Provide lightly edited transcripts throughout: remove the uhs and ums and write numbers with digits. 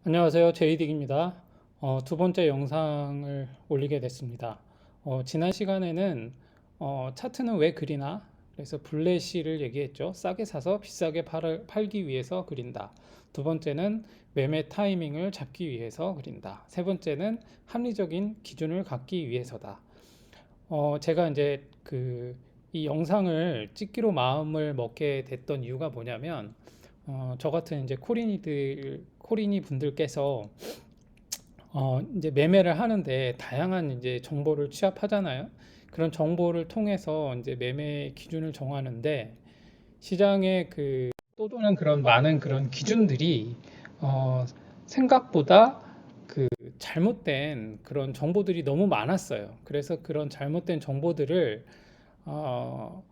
안녕하세요. 제이딕입니다. 두 번째 영상을 올리게 됐습니다. 지난 시간에는 차트는 왜 그리나? 그래서 블래시를 얘기했죠. 싸게 사서 비싸게 팔기 위해서 그린다. 두 번째는 매매 타이밍을 잡기 위해서 그린다. 세 번째는 합리적인 기준을 갖기 위해서다. 제가 이제 이 영상을 찍기로 마음을 먹게 됐던 이유가 뭐냐면, 저 같은 이제 코리니 분들께서 이제 매매를 하는데 다양한 이제 정보를 취합하잖아요. 그런 정보를 통해서 이제 매매 기준을 정하는데 시장에 떠도는 그런 많은 그런 기준들이 어, 생각보다 잘못된 그런 정보들이 너무 많았어요. 그래서 그런 잘못된 정보들을 어,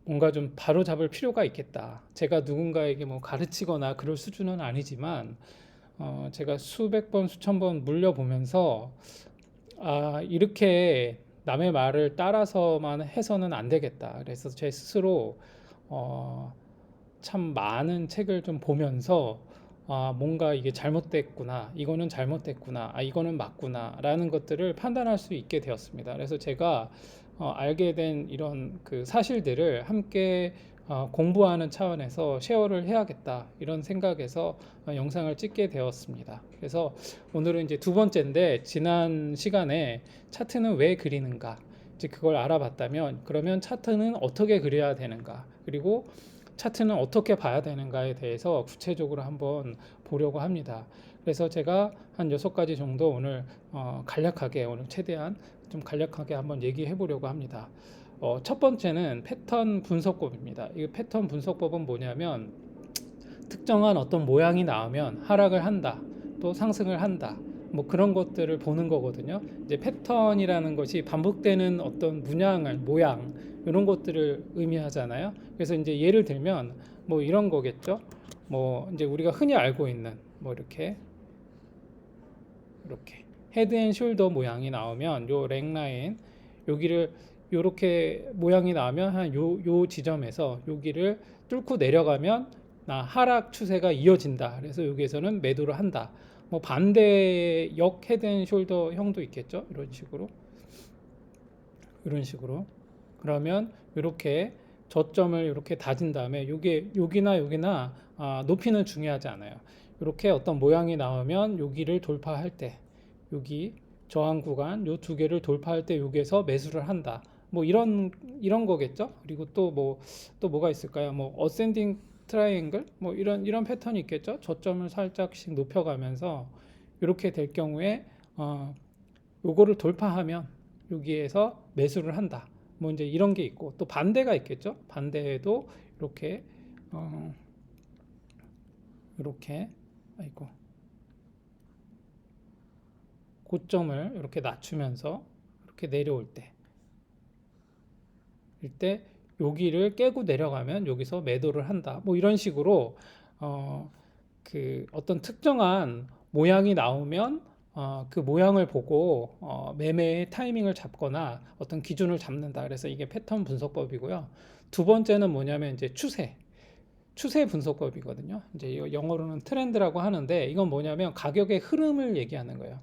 뭔가 좀 바로잡을 필요가 있겠다. 제가 누군가에게 뭐 가르치거나 그럴 수준은 아니지만 제가 수백 번, 수천 번 물려보면서 이렇게 남의 말을 따라서만 해서는 안 되겠다. 그래서 제 스스로 어, 참 많은 책을 좀 보면서 뭔가 이게 잘못됐구나, 이거는 잘못됐구나, 이거는 맞구나, 라는 것들을 판단할 수 있게 되었습니다. 그래서 제가 알게 된 이런 그 사실들을 함께 공부하는 차원에서 쉐어를 해야겠다, 이런 생각에서 영상을 찍게 되었습니다. 그래서 오늘은 이제 두 번째인데, 지난 시간에 차트는 왜 그리는가, 이제 그걸 알아봤다면, 그러면 차트는 어떻게 그려야 되는가, 그리고 차트는 어떻게 봐야 되는가에 대해서 구체적으로 한번 보려고 합니다. 그래서 제가 한 6가지 정도 오늘 간략하게, 오늘 최대한 좀 간략하게 한번 얘기해 보려고 합니다. 첫 번째는 패턴 분석법입니다. 이 패턴 분석법은 뭐냐면, 특정한 어떤 모양이 나오면 하락을 한다, 또 상승을 한다, 뭐 그런 것들을 보는 거거든요. 이제 패턴이라는 것이 반복되는 어떤 문양을, 모양, 이런 것들을 의미하잖아요. 그래서 이제 예를 들면 뭐 이런 거겠죠. 뭐 이제 우리가 흔히 알고 있는 뭐 이렇게 헤드 앤 숄더 모양이 나오면 요 렉라인, 여기를 요렇게 모양이 나오면 한 요 지점에서 여기를 뚫고 내려가면 하락 추세가 이어진다. 그래서 여기에서는 매도를 한다. 뭐 반대 역 헤드 앤 숄더 형도 있겠죠. 이런 식으로 그러면 이렇게 저점을 이렇게 다진 다음에 요게 여기나 높이는 중요하지 않아요. 이렇게 어떤 모양이 나오면 여기를 돌파할 때, 여기 저항 구간 요 두 개를 돌파할 때 여기에서 매수를 한다. 뭐 이런 거겠죠. 그리고 또 뭐가 있을까요? 뭐 어센딩 트라이앵글 뭐 이런 패턴이 있겠죠. 저점을 살짝씩 높여가면서 이렇게 될 경우에 요거를 돌파하면 여기에서 매수를 한다. 뭐 이제 이런 게 있고, 또 반대가 있겠죠. 반대에도 이렇게 어, 이렇게 아이고 고점을 이렇게 낮추면서 이렇게 내려올 때, 이때 여기를 깨고 내려가면 여기서 매도를 한다. 뭐 이런 식으로 어, 어떤 특정한 모양이 나오면 그 모양을 보고 매매의 타이밍을 잡거나 어떤 기준을 잡는다. 그래서 이게 패턴 분석법이고요. 두 번째는 뭐냐면 이제 추세 분석법이거든요. 이제 영어로는 트렌드라고 하는데, 이건 뭐냐면 가격의 흐름을 얘기하는 거예요.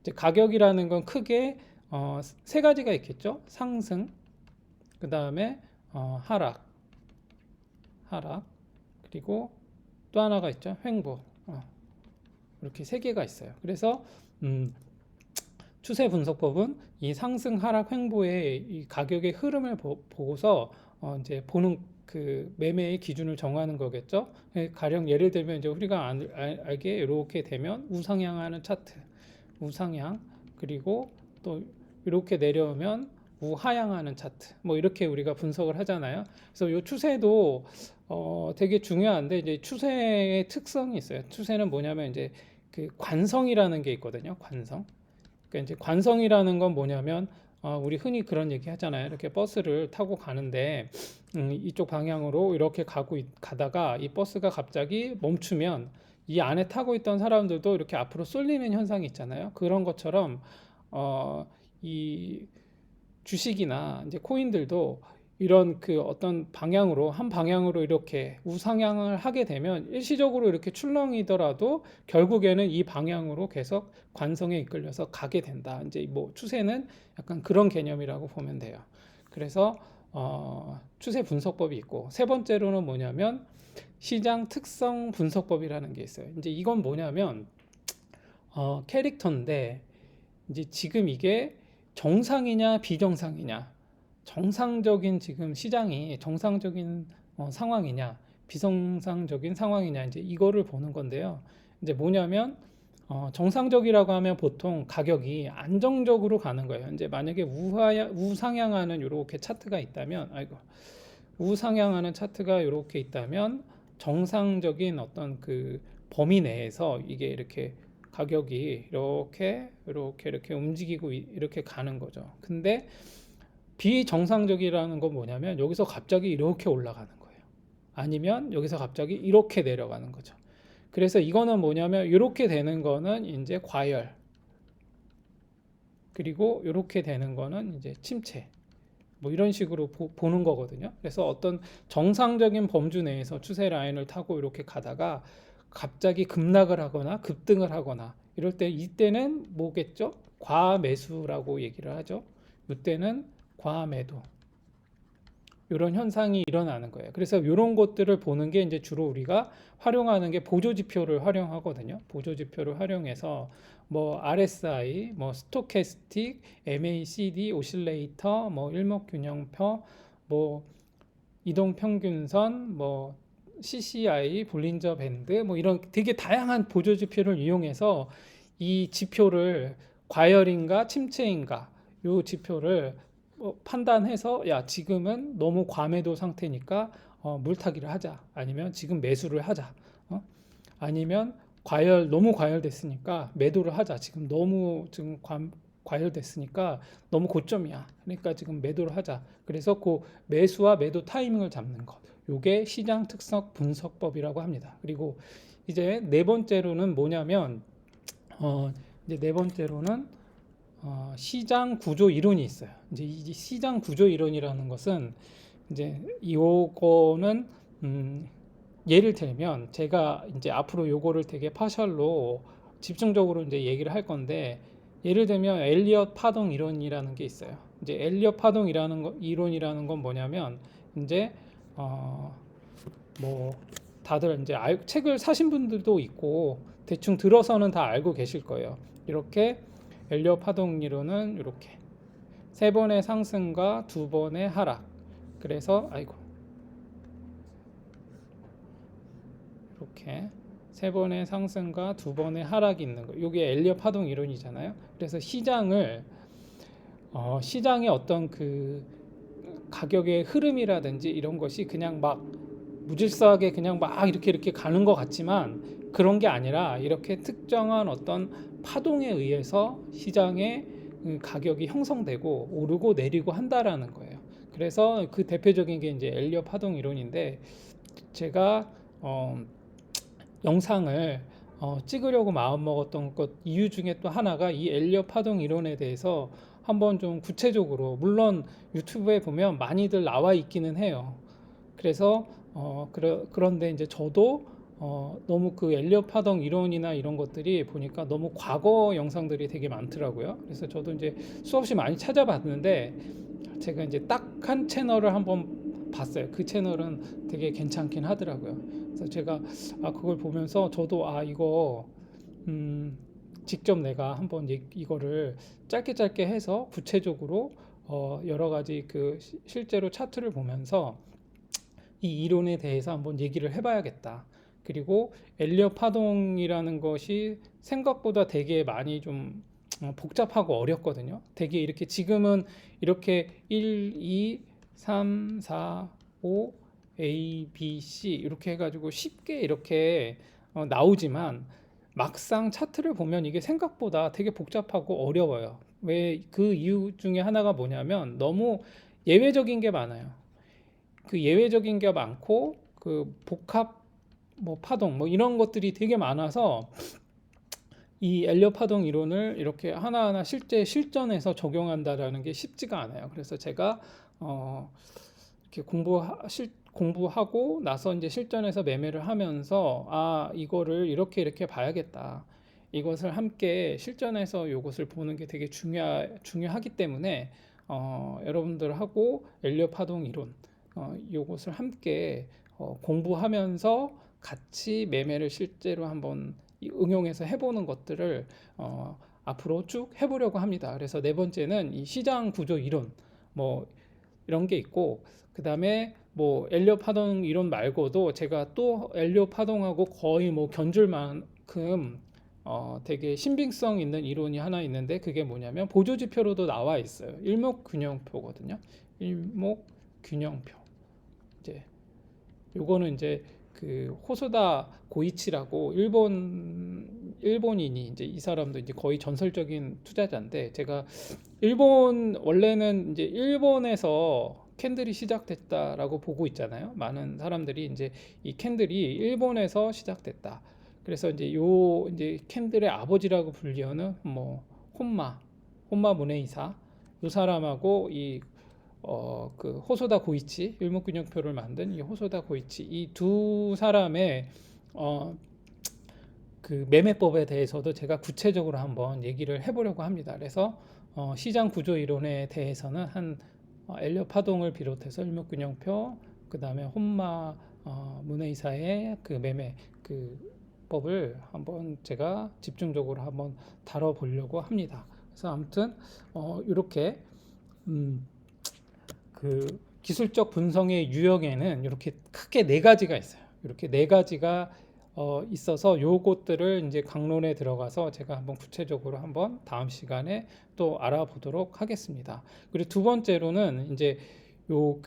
이제 가격이라는 건 크게 세 가지가 있겠죠. 상승, 그 다음에 하락, 그리고 또 하나가 있죠. 횡보. 이렇게 세 개가 있어요. 그래서 음, 추세 분석법은 이 상승, 하락, 횡보의 이 가격의 흐름을 보고서 이제 보는 그 매매의 기준을 정하는 거겠죠. 가령 예를 들면 이제 우리가 알게 이렇게 되면 우상향하는 차트, 우상향, 그리고 또 이렇게 내려오면 우하향하는 차트, 뭐 이렇게 우리가 분석을 하잖아요. 그래서 이 추세도 되게 중요한데, 이제 추세의 특성이 있어요. 추세는 뭐냐면 이제 그 관성이라는 게 있거든요. 그러니까 이제 관성이라는 건 뭐냐면 우리 흔히 그런 얘기 하잖아요. 이렇게 버스를 타고 가는데 이쪽 방향으로 이렇게 가다가 이 버스가 갑자기 멈추면 이 안에 타고 있던 사람들도 이렇게 앞으로 쏠리는 현상이 있잖아요. 그런 것처럼 이 주식이나 이제 코인들도 이런 그 어떤 방향으로 한 방향으로 이렇게 우상향을 하게 되면 일시적으로 이렇게 출렁이더라도 결국에는 이 방향으로 계속 관성에 이끌려서 가게 된다. 이제 뭐 추세는 약간 그런 개념이라고 보면 돼요. 그래서 추세 분석법이 있고 세 번째로는 뭐냐면 시장 특성 분석법이라는 게 있어요. 이제 이건 뭐냐면 캐릭터인데 이제 지금 이게 정상이냐 비정상이냐, 정상적인 지금 시장이 정상적인 상황이냐 비정상적인 상황이냐, 이제 이거를 보는 건데요. 이제 뭐냐면 정상적이라고 하면 보통 가격이 안정적으로 가는 거예요. 이제 만약에 우상향하는 이렇게 차트가 있다면, 아이고, 우상향하는 차트가 이렇게 있다면 정상적인 어떤 그 범위 내에서 이게 이렇게 가격이 이렇게 움직이고 이렇게 가는 거죠. 근데 비정상적이라는 건 뭐냐면 여기서 갑자기 이렇게 올라가는 거예요. 아니면 여기서 갑자기 이렇게 내려가는 거죠. 그래서 이거는 뭐냐면 이렇게 되는 거는 이제 과열, 그리고 이렇게 되는 거는 이제 침체, 뭐 이런 식으로 보는 거거든요. 그래서 어떤 정상적인 범주 내에서 추세 라인을 타고 이렇게 가다가 갑자기 급락을 하거나 급등을 하거나 이럴 때, 이때는 뭐겠죠? 과매수라고 얘기를 하죠. 이때는 과매도, 이런 현상이 일어나는 거예요. 그래서 이런 것들을 보는 게 이제 주로 우리가 활용하는 게 보조 지표를 활용하거든요. 보조 지표를 활용해서 뭐 RSI, 뭐 스토캐스틱, MACD, 오실레이터, 뭐 일목균형표, 뭐 이동평균선, 뭐 CCI, 볼린저 밴드, 뭐 이런 되게 다양한 보조 지표를 이용해서 이 지표를 과열인가 침체인가 요 지표를 판단해서, 야 지금은 너무 과매도 상태니까 물타기를 하자, 아니면 지금 매수를 하자, 아니면 너무 과열됐으니까 매도를 하자, 지금 과열됐으니까 너무 고점이야, 그러니까 지금 매도를 하자. 그래서 그 매수와 매도 타이밍을 잡는 것, 요게 시장 특성 분석법이라고 합니다. 그리고 이제 네 번째로는 뭐냐면 이제 네 번째로는 시장 구조 이론이 있어요. 이제 이 시장 구조 이론이라는 것은 이제 요거는 예를 들면 제가 이제 앞으로 요거를 되게 파셜로 집중적으로 이제 얘기를 할 건데, 예를 들면 엘리엇 파동 이론이라는 게 있어요. 이제 엘리엇 파동 이론이라는 건 뭐냐면 이제 뭐 다들 이제 책을 사신 분들도 있고 대충 들어서는 다 알고 계실 거예요. 이렇게 엘리엇 파동 이론은 이렇게 세 번의 상승과 두 번의 하락. 그래서 이렇게 세 번의 상승과 두 번의 하락이 있는 거. 이게 엘리엇 파동 이론이잖아요. 그래서 시장의 어떤 그 가격의 흐름이라든지 이런 것이 그냥 막 무질서하게 그냥 막 이렇게 가는 것 같지만 그런 게 아니라 이렇게 특정한 어떤 파동에 의해서 시장의 가격이 형성되고 오르고 내리고 한다라는 거예요. 그래서 그 대표적인 게 이제 엘리엇 파동 이론인데, 제가 영상을 찍으려고 마음먹었던 것 이유 중에 또 하나가 이 엘리엇 파동 이론에 대해서 한번 좀 구체적으로, 물론 유튜브에 보면 많이들 나와 있기는 해요. 그래서 그런데 이제 저도 너무 그 엘리엇 파동 이론이나 이런 것들이 보니까 너무 과거 영상들이 되게 많더라고요. 그래서 저도 이제 수없이 많이 찾아봤는데 제가 이제 딱 한 채널을 한번 봤어요. 그 채널은 되게 괜찮긴 하더라고요. 그래서 제가 그걸 보면서 저도 이거 직접 내가 한번 이거를 짧게 해서 구체적으로 여러 가지 그 실제로 차트를 보면서 이 이론에 대해서 한번 얘기를 해봐야겠다. 그리고 엘리엇 파동이라는 것이 생각보다 되게 많이 좀 복잡하고 어렵거든요. 되게 이렇게 지금은 이렇게 1, 2, 3, 4, 5, A, B, C 이렇게 해가지고 쉽게 이렇게 나오지만 막상 차트를 보면 이게 생각보다 되게 복잡하고 어려워요. 왜? 그 이유 중에 하나가 뭐냐면 너무 예외적인 게 많아요. 그 예외적인 게 많고 그 복합 뭐 파동 뭐 이런 것들이 되게 많아서 이 엘리엇 파동 이론을 이렇게 하나하나 실제 실전에서 적용한다라는 게 쉽지가 않아요. 그래서 제가 이렇게 공부하고 나서 이제 실전에서 매매를 하면서 이거를 이렇게 봐야겠다. 이것을 함께 실전에서 이것을 보는 게 되게 중요하기 때문에 여러분들하고 엘리엇 파동 이론 이것을 함께 공부하면서 같이 매매를 실제로 한번 응용해서 해보는 것들을 앞으로 쭉 해보려고 합니다. 그래서 네 번째는 이 시장 구조 이론 뭐 이런 게 있고, 그 다음에 뭐 엘리엇 파동 이론 말고도 제가 또 엘리엇 파동하고 거의 뭐 견줄 만큼 되게 신빙성 있는 이론이 하나 있는데, 그게 뭐냐면 보조지표로도 나와 있어요. 일목균형표거든요. 일목균형표. 이제 요거는 이제 그 호소다 고이치라고 일본인이 이제 이 사람도 이제 거의 전설적인 투자자인데, 제가 일본 원래는 이제 일본에서 캔들이 시작됐다라고 보고 있잖아요. 많은 사람들이 이제 이 캔들이 일본에서 시작됐다. 그래서 이제 캔들의 아버지라고 불리는 뭐 혼마 문에이사 이 사람하고 그 호소다 고이치 일목균형표를 만든 이 호소다 고이치 이 두 사람의 그 매매법에 대해서도 제가 구체적으로 한번 얘기를 해보려고 합니다. 그래서 시장 구조 이론에 대해서는 엘리엇 파동을 비롯해서 일목균형표, 그 다음에 혼마 문에이사의 그 매매 그 법을 한번 제가 집중적으로 한번 다뤄보려고 합니다. 그래서 아무튼 이렇게 그 기술적 분석의 유형에는 이렇게 크게 네 가지가 있어요. 이렇게 네 가지가 있어서 요것들을 이제 강론에 들어가서 제가 한번 구체적으로 한번 다음 시간에 또 알아보도록 하겠습니다. 그리고 두 번째로는 이제 요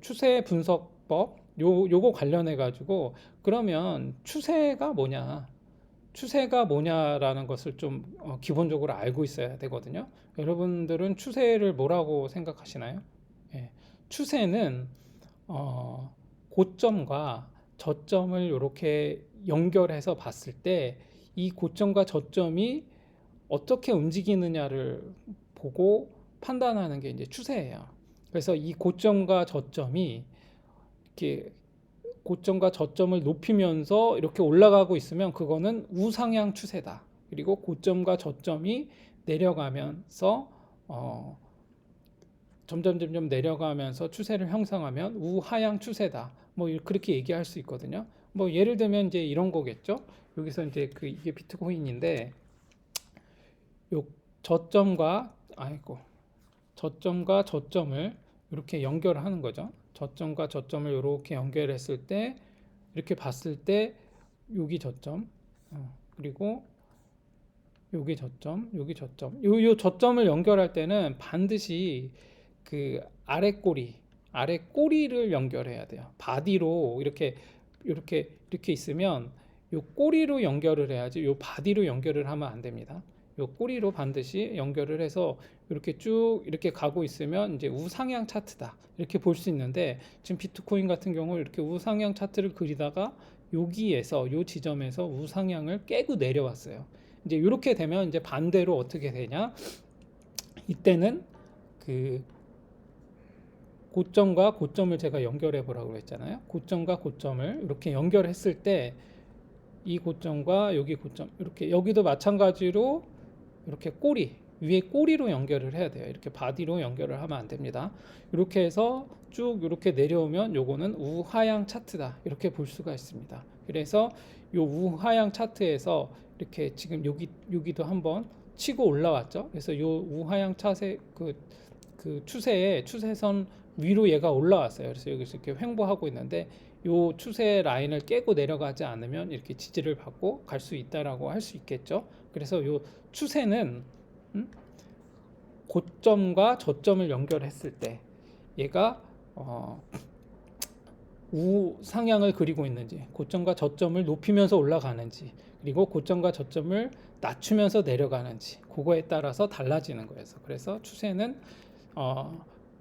추세 분석법 요거 관련해 가지고, 그러면 추세가 뭐냐라는 것을 좀 기본적으로 알고 있어야 되거든요. 여러분들은 추세를 뭐라고 생각하시나요? 예, 추세는 고점과 저점을 이렇게 연결해서 봤을 때 이 고점과 저점이 어떻게 움직이느냐를 보고 판단하는 게 이제 추세예요. 그래서 이 고점과 저점이 이렇게 고점과 저점을 높이면서 이렇게 올라가고 있으면 그거는 우상향 추세다. 그리고 고점과 저점이 내려가면서 점점 내려가면서 추세를 형성하면 우하향 추세다. 뭐 그렇게 얘기할 수 있거든요. 뭐 예를 들면 이제 이런 거겠죠. 여기서 이제 이게 비트코인인데, 요 저점과 저점을 이렇게 연결하는 거죠. 저점과 저점을 이렇게 연결했을 때 이렇게 봤을 때 여기 저점, 그리고 여기 저점, 여기 저점. 요 저점을 연결할 때는 반드시 그 아래 꼬리를 연결해야 돼요. 바디로 이렇게 있으면 요 꼬리로 연결을 해야지, 요 바디로 연결을 하면 안 됩니다. 요 꼬리로 반드시 연결을 해서 이렇게 쭉 이렇게 가고 있으면 이제 우상향 차트다 이렇게 볼 수 있는데, 지금 비트코인 같은 경우 이렇게 우상향 차트를 그리다가 여기에서 요 지점에서 우상향을 깨고 내려왔어요. 이제 이렇게 되면 이제 반대로 어떻게 되냐? 이때는 그 고점과 고점을 제가 연결해 보라고 했잖아요. 고점과 고점을 이렇게 연결했을 때 이 고점과 여기 고점, 이렇게 여기도 마찬가지로 이렇게 위에 꼬리로 연결을 해야 돼요. 이렇게 바디로 연결을 하면 안 됩니다. 이렇게 해서 쭉 이렇게 내려오면 요거는 우하향 차트다 이렇게 볼 수가 있습니다. 그래서 요 우하향 차트에서 이렇게 지금 여기도 한번 치고 올라왔죠. 그래서 요 우하향 차세 그 추세선 위로 얘가 올라왔어요. 그래서 여기서 이렇게 횡보하고 있는데, 요 추세 라인을 깨고 내려가지 않으면 이렇게 지지를 받고 갈 수 있다라고 할 수 있겠죠. 그래서 요 추세는 고점과 저점을 연결했을 때 얘가 우상향을 그리고 있는지, 고점과 저점을 높이면서 올라가는지, 그리고 고점과 저점을 낮추면서 내려가는지, 그거에 따라서 달라지는 거예요. 그래서 추세는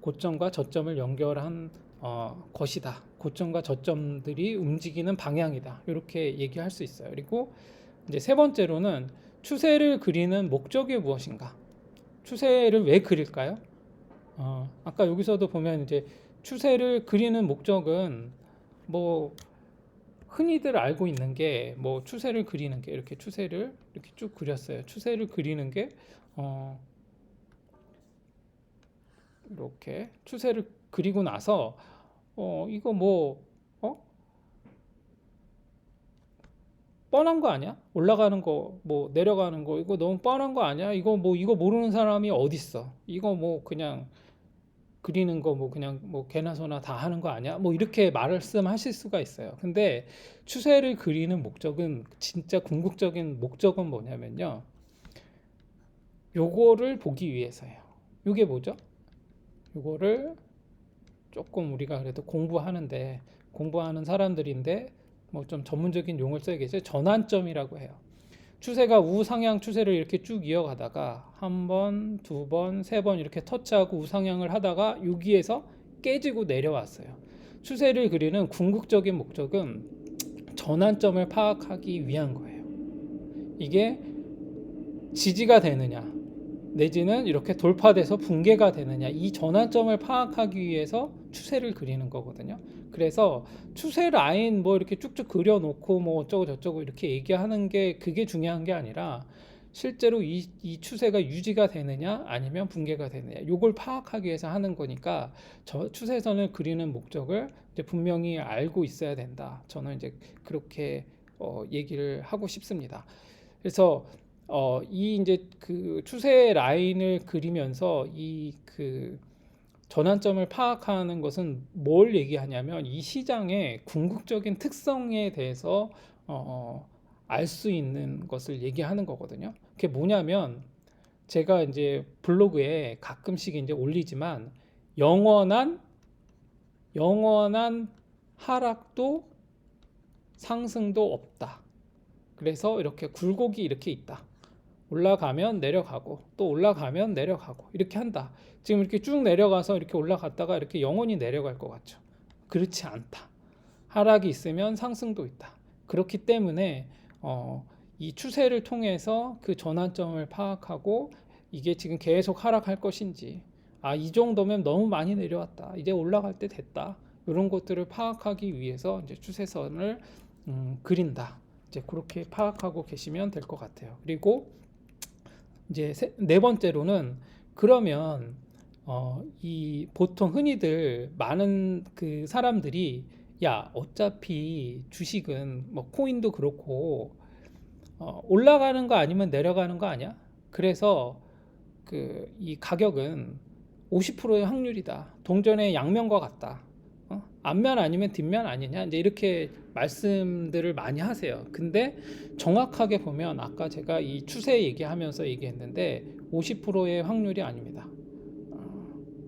고점과 저점을 연결한 것이다. 고점과 저점들이 움직이는 방향이다. 이렇게 얘기할 수 있어요. 그리고 이제 세 번째로는 추세를 그리는 목적이 무엇인가? 추세를 왜 그릴까요? 아까 여기서도 보면 이제 추세를 그리는 목적은 뭐 흔히들 알고 있는 게 뭐 추세를 그리는 게 이렇게 추세를 이렇게 쭉 그렸어요. 추세를 그리는 게 어, 이렇게 추세를 그리고 나서 이거 뭐 어? 뻔한 거 아니야? 올라가는 거, 뭐 내려가는 거 이거 너무 뻔한 거 아니야? 이거 뭐 이거 모르는 사람이 어딨어? 이거 뭐 그냥 그리는 거 뭐 그냥 뭐 개나 소나 다 하는 거 아니야? 뭐 이렇게 말씀하실 수가 있어요. 근데 추세를 그리는 목적은 진짜 궁극적인 목적은 뭐냐면요. 요거를 보기 위해서예요. 요게 뭐죠? 요거를 조금 우리가 그래도 공부하는 사람들인데 뭐 좀 전문적인 용어를 써야겠죠. 전환점이라고 해요. 추세가 우상향 추세를 이렇게 쭉 이어가다가 한 번, 두 번, 세 번 이렇게 터치하고 우상향을 하다가 여기에서 깨지고 내려왔어요. 추세를 그리는 궁극적인 목적은 전환점을 파악하기 위한 거예요. 이게 지지가 되느냐 내지는 이렇게 돌파돼서 붕괴가 되느냐 이 전환점을 파악하기 위해서 추세를 그리는 거거든요. 그래서 추세 라인 뭐 이렇게 쭉쭉 그려놓고 뭐 어쩌고 저쩌고 이렇게 얘기하는 게 그게 중요한 게 아니라 실제로 이 추세가 유지가 되느냐 아니면 붕괴가 되느냐 요걸 파악하기 위해서 하는 거니까 저 추세선을 그리는 목적을 이제 분명히 알고 있어야 된다. 저는 이제 그렇게 얘기를 하고 싶습니다. 그래서 이 이제 그 추세 라인을 그리면서 이 그 전환점을 파악하는 것은 뭘 얘기하냐면 이 시장의 궁극적인 특성에 대해서 알 수 있는 것을 얘기하는 거거든요. 그게 뭐냐면 제가 이제 블로그에 가끔씩 이제 올리지만 영원한 영원한 하락도 상승도 없다. 그래서 이렇게 굴곡이 이렇게 있다. 올라가면 내려가고 또 올라가면 내려가고 이렇게 한다. 지금 이렇게 쭉 내려가서 이렇게 올라갔다가 이렇게 영원히 내려갈 것 같죠. 그렇지 않다. 하락이 있으면 상승도 있다. 그렇기 때문에 이 추세를 통해서 그 전환점을 파악하고 이게 지금 계속 하락할 것인지 이 정도면 너무 많이 내려왔다. 이제 올라갈 때 됐다. 이런 것들을 파악하기 위해서 이제 추세선을 그린다. 이제 그렇게 파악하고 계시면 될 것 같아요. 그리고 이제 네 번째로는 그러면 이 보통 흔히들 많은 그 사람들이 야 어차피 주식은 뭐 코인도 그렇고 올라가는 거 아니면 내려가는 거 아니야? 그래서 그 이 가격은 50%의 확률이다. 동전의 양면과 같다. 앞면 아니면 뒷면 아니냐? 이제 이렇게 말씀들을 많이 하세요. 근데 정확하게 보면 아까 제가 이 추세 얘기하면서 얘기했는데 50%의 확률이 아닙니다.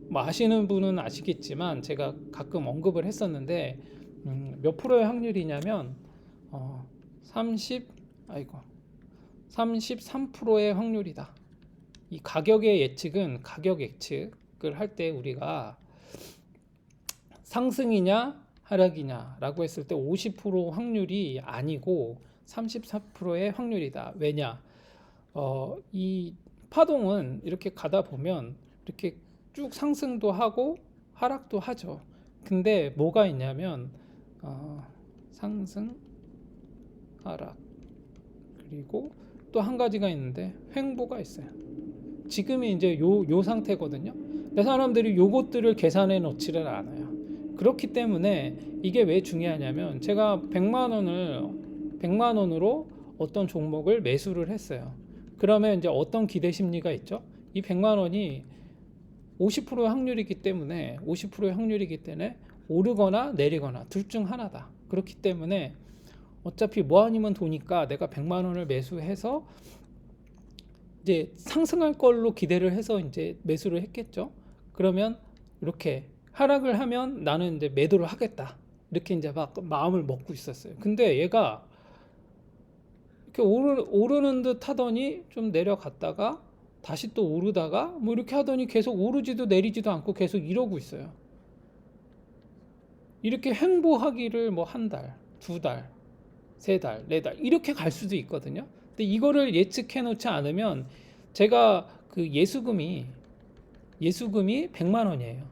뭐 아시는 분은 아시겠지만 제가 가끔 언급을 했었는데 몇 프로의 확률이냐면 30 아이고 33%의 확률이다. 이 가격의 예측은 가격 예측을 할 때 우리가 상승이냐 하락이냐라고 했을 때 50% 확률이 아니고 34%의 확률이다. 왜냐? 이 파동은 이렇게 가다 보면 이렇게 쭉 상승도 하고 하락도 하죠. 근데 뭐가 있냐면 상승, 하락 그리고 또 한 가지가 있는데 횡보가 있어요. 지금이 이제 요 상태거든요. 근데 사람들이 요것들을 계산해 놓지를 않아요. 그렇기 때문에 이게 왜 중요하냐면 제가 100만 원으로 어떤 종목을 매수를 했어요. 그러면 이제 어떤 기대 심리가 있죠? 이 100만 원이 50%의 확률이기 때문에 오르거나 내리거나 둘 중 하나다. 그렇기 때문에 어차피 뭐 아니면 도니까 내가 100만 원을 매수해서 이제 상승할 걸로 기대를 해서 이제 매수를 했겠죠. 그러면 이렇게 하락을 하면 나는 이제 매도를 하겠다. 이렇게 이제 막 마음을 먹고 있었어요. 근데 얘가 이렇게 오르는 듯 하더니 좀 내려갔다가 다시 또 오르다가 뭐 이렇게 하더니 계속 오르지도 내리지도 않고 계속 이러고 있어요. 이렇게 횡보하기를 뭐 한 달, 두 달, 세 달, 네 달 이렇게 갈 수도 있거든요. 근데 이거를 예측해 놓지 않으면 제가 그 예수금이 예수금이 100만 원이에요.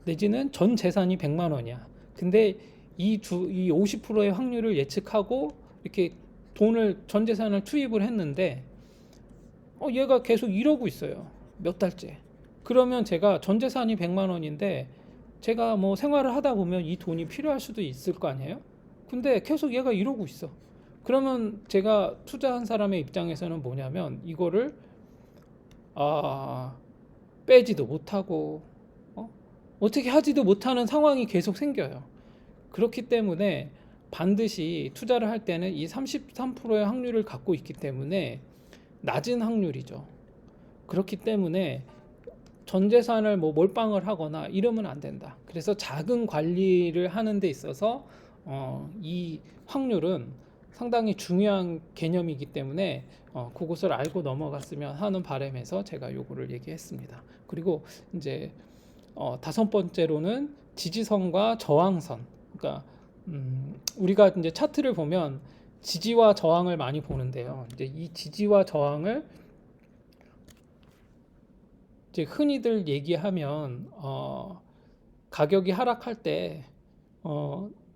내지는 전 재산이 100만 원이야. 근데 이 50%의 확률을 예측하고 이렇게 돈을 전 재산을 투입을 했는데 얘가 계속 이러고 있어요. 몇 달째. 그러면 제가 전 재산이 100만 원인데 제가 뭐 생활을 하다 보면 이 돈이 필요할 수도 있을 거 아니에요? 근데 계속 얘가 이러고 있어. 그러면 제가 투자한 사람의 입장에서는 뭐냐면 이거를 아, 빼지도 못하고 어떻게 하지도 못하는 상황이 계속 생겨요. 그렇기 때문에 반드시 투자를 할 때는 이 33%의 확률을 갖고 있기 때문에 낮은 확률이죠. 그렇기 때문에 전 재산을 뭐 몰빵을 하거나 이러면 안 된다. 그래서 자금 관리를 하는 데 있어서 이 확률은 상당히 중요한 개념이기 때문에 그것을 알고 넘어갔으면 하는 바람에서 제가 요거를 얘기했습니다. 그리고 이제 다섯 번째로는 지지선과 저항선. 그러니까 우리가 이제 차트를 보면 지지와 저항을 많이 보는데요. 이제 이 지지와 저항을 이제 흔히들 얘기하면 가격이 하락할 때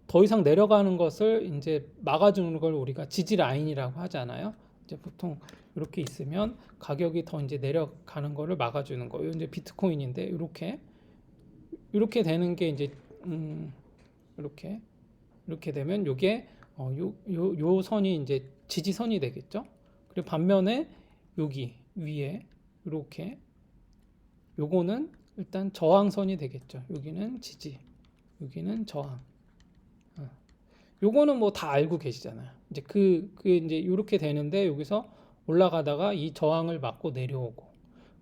더 이상 내려가는 것을 이제 막아주는 걸 우리가 지지 라인이라고 하잖아요. 이제 보통 이렇게 있으면 가격이 더 이제 내려가는 거를 막아주는 거예요. 이제 비트코인인데 이렇게 되는 게 이제 이렇게 되면 요게 요 선이 이제 지지선이 되겠죠. 그리고 반면에 여기 위에 이렇게 요거는 일단 저항선이 되겠죠. 여기는 지지, 여기는 저항. 요거는 뭐 다 알고 계시잖아요. 이제 이제 이렇게 되는데 여기서 올라가다가 이 저항을 맞고 내려오고.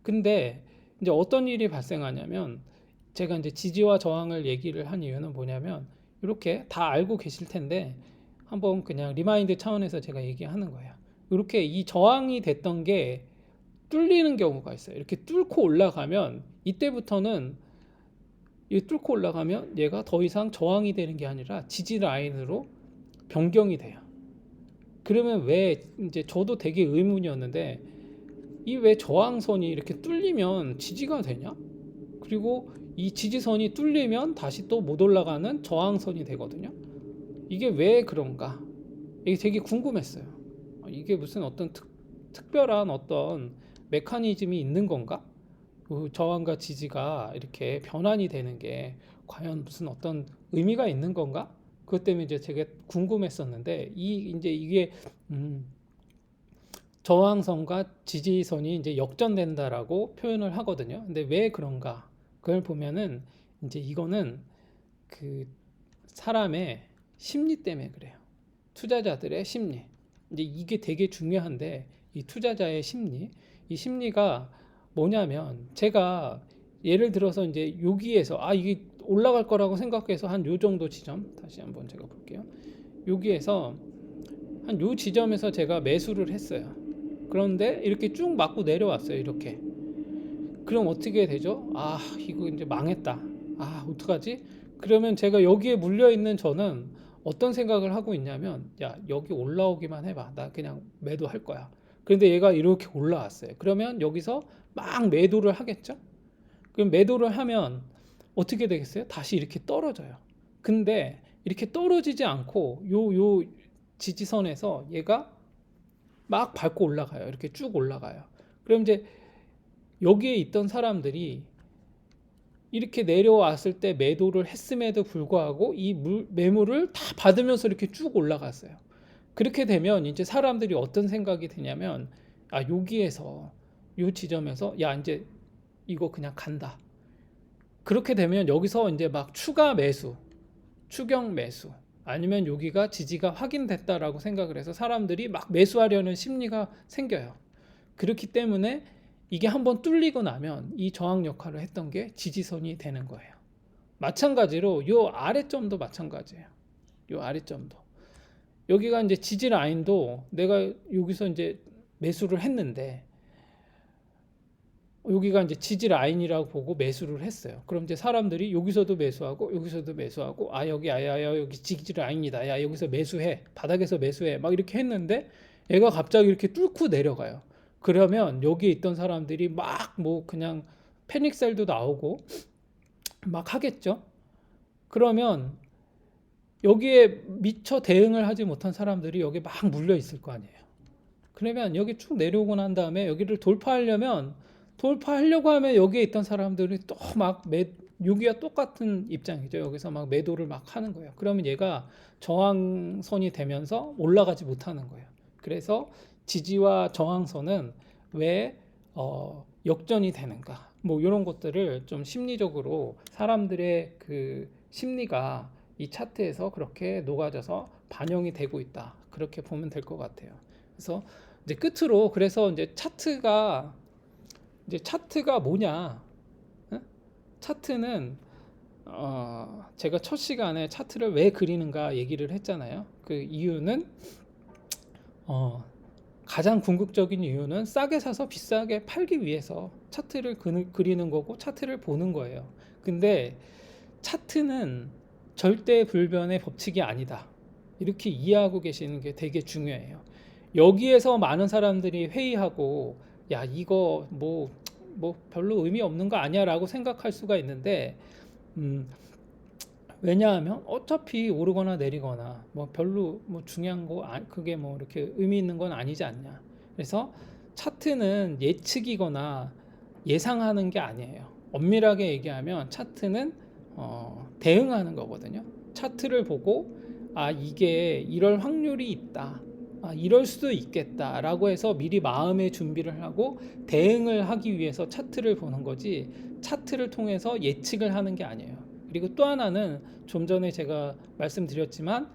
근데 이제 어떤 일이 발생하냐면 제가 이제 지지와 저항을 얘기를 한 이유는 뭐냐면 이렇게 다 알고 계실 텐데 한번 그냥 리마인드 차원에서 제가 얘기하는 거예요. 이렇게 이 저항이 됐던 게 뚫리는 경우가 있어요. 이렇게 뚫고 올라가면 이때부터는 이 뚫고 올라가면 얘가 더 이상 저항이 되는 게 아니라 지지 라인으로 변경이 돼요. 그러면 왜 이제 저도 되게 의문이었는데 이 왜 저항선이 이렇게 뚫리면 지지가 되냐? 그리고 이 지지선이 뚫리면 다시 또 못 올라가는 저항선이 되거든요. 이게 왜 그런가? 이게 되게 궁금했어요. 이게 무슨 어떤 특별한 어떤 메커니즘이 있는 건가? 그 저항과 지지가 이렇게 변환이 되는 게 과연 무슨 어떤 의미가 있는 건가? 그것 때문에 이제 되게 궁금했었는데 이제 이게 저항선과 지지선이 이제 역전된다라고 표현을 하거든요. 근데 왜 그런가? 그걸 보면은 이제 이거는 그 사람의 심리 때문에 그래요. 투자자들의 심리. 이제 이게 되게 중요한데 이 투자자의 심리, 이 심리가 뭐냐면 제가 예를 들어서 이제 여기에서 이게 올라갈 거라고 생각해서 한 요 정도 지점 다시 한번 제가 볼게요. 여기에서 한 요 지점에서 제가 매수를 했어요. 그런데 이렇게 쭉 맞고 내려왔어요. 이렇게. 그럼 어떻게 되죠? 이거 이제 망했다. 어떡하지? 그러면 제가 여기에 물려 있는 저는 어떤 생각을 하고 있냐면 야, 여기 올라오기만 해봐. 나 그냥 매도할 거야. 그런데 얘가 이렇게 올라왔어요. 그러면 여기서 막 매도를 하겠죠? 그럼 매도를 하면 어떻게 되겠어요? 다시 이렇게 떨어져요. 근데 이렇게 떨어지지 않고 요 지지선에서 얘가 막 밟고 올라가요. 이렇게 쭉 올라가요. 그럼 이제 여기에 있던 사람들이 이렇게 내려왔을 때 매도를 했음에도 불구하고 이 매물을 다 받으면서 이렇게 쭉 올라갔어요. 그렇게 되면 이제 사람들이 어떤 생각이 드냐면 여기에서 요 지점에서 야 이제 이거 그냥 간다. 그렇게 되면 여기서 이제 막 추가 매수, 추경 매수 아니면 여기가 지지가 확인됐다라고 생각을 해서 사람들이 막 매수하려는 심리가 생겨요. 그렇기 때문에 이게 한번 뚫리고 나면 이 저항 역할을 했던 게 지지선이 되는 거예요. 마찬가지로 요 아래점도 마찬가지예요. 요 아래점도. 여기가 이제 지지 라인도 내가 여기서 이제 매수를 했는데 여기가 이제 지지 라인이라고 보고 매수를 했어요. 그럼 이제 사람들이 여기서도 매수하고 여기서도 매수하고 여기 지지 라인이다. 야 여기서 매수해. 바닥에서 매수해. 막 이렇게 했는데 얘가 갑자기 이렇게 뚫고 내려가요. 그러면 여기에 있던 사람들이 막 뭐 그냥 패닉셀도 나오고 막 하겠죠. 그러면 여기에 미처 대응을 하지 못한 사람들이 여기 막 물려 있을 거 아니에요. 그러면 여기 쭉 내려오고 난 다음에 여기를 돌파하려고 하면 여기에 있던 사람들이 또 막 여기와 똑같은 입장이죠. 여기서 막 매도를 막 하는 거예요. 그러면 얘가 저항선이 되면서 올라가지 못하는 거예요. 그래서 지지와 저항선은 왜 역전이 되는가? 뭐 이런 것들을 좀 심리적으로 사람들의 그 심리가 이 차트에서 그렇게 녹아져서 반영이 되고 있다. 그렇게 보면 될 것 같아요. 그래서 이제 끝으로 그래서 이제 차트가 뭐냐? 응? 차트는 제가 첫 시간에 차트를 왜 그리는가 얘기를 했잖아요. 그 이유는 어, 가장 궁극적인 이유는 싸게 사서 비싸게 팔기 위해서 차트를 그리는 거고 차트를 보는 거예요. 근데 차트는 절대 불변의 법칙이 아니다. 이렇게 이해하고 계시는 게 되게 중요해요. 여기에서 많은 사람들이 회의하고 야 이거 뭐 별로 의미 없는 거 아니야 라고 생각할 수가 있는데 왜냐하면 어차피 오르거나 내리거나 뭐 별로 뭐 중요한 거 그게 뭐 이렇게 의미 있는 건 아니지 않냐. 그래서 차트는 예측이거나 예상하는 게 아니에요. 엄밀하게 얘기하면 차트는 대응하는 거거든요. 차트를 보고 이게 이럴 확률이 있다. 이럴 수도 있겠다라고 해서 미리 마음의 준비를 하고 대응을 하기 위해서 차트를 보는 거지 차트를 통해서 예측을 하는 게 아니에요. 그리고 또 하나는 좀 전에 제가 말씀드렸지만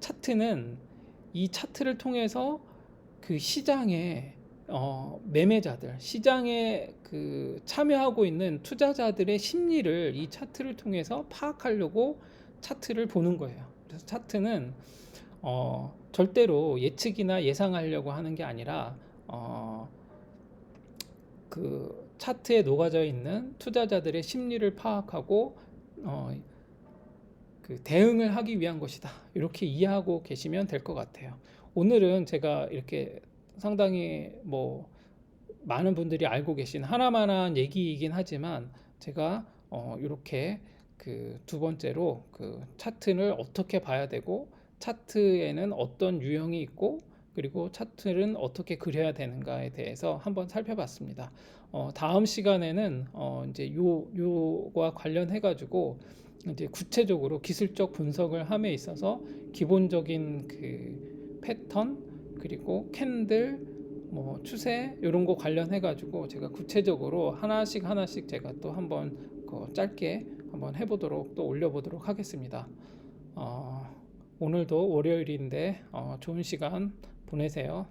차트는 이 차트를 통해서 그 시장의 매매자들, 시장에 그 참여하고 있는 투자자들의 심리를 이 차트를 통해서 파악하려고 차트를 보는 거예요. 그래서 차트는 절대로 예측이나 예상하려고 하는 게 아니라 그 차트에 녹아져 있는 투자자들의 심리를 파악하고 그 대응을 하기 위한 것이다. 이렇게 이해하고 계시면 될 것 같아요. 오늘은 제가 이렇게 상당히 뭐 많은 분들이 알고 계신 하나만한 얘기이긴 하지만 제가 이렇게 그 두 번째로 그 차트를 어떻게 봐야 되고 차트에는 어떤 유형이 있고 그리고 차트는 어떻게 그려야 되는가에 대해서 한번 살펴봤습니다. 다음 시간에는 이제 요과 관련해 가지고 이제 구체적으로 기술적 분석을 함에 있어서 기본적인 그 패턴 그리고 캔들 뭐 추세 이런 거 관련해 가지고 제가 구체적으로 하나씩 제가 또 한번 짧게 한번 해보도록 또 올려보도록 하겠습니다. 오늘도 월요일인데 좋은 시간 보내세요.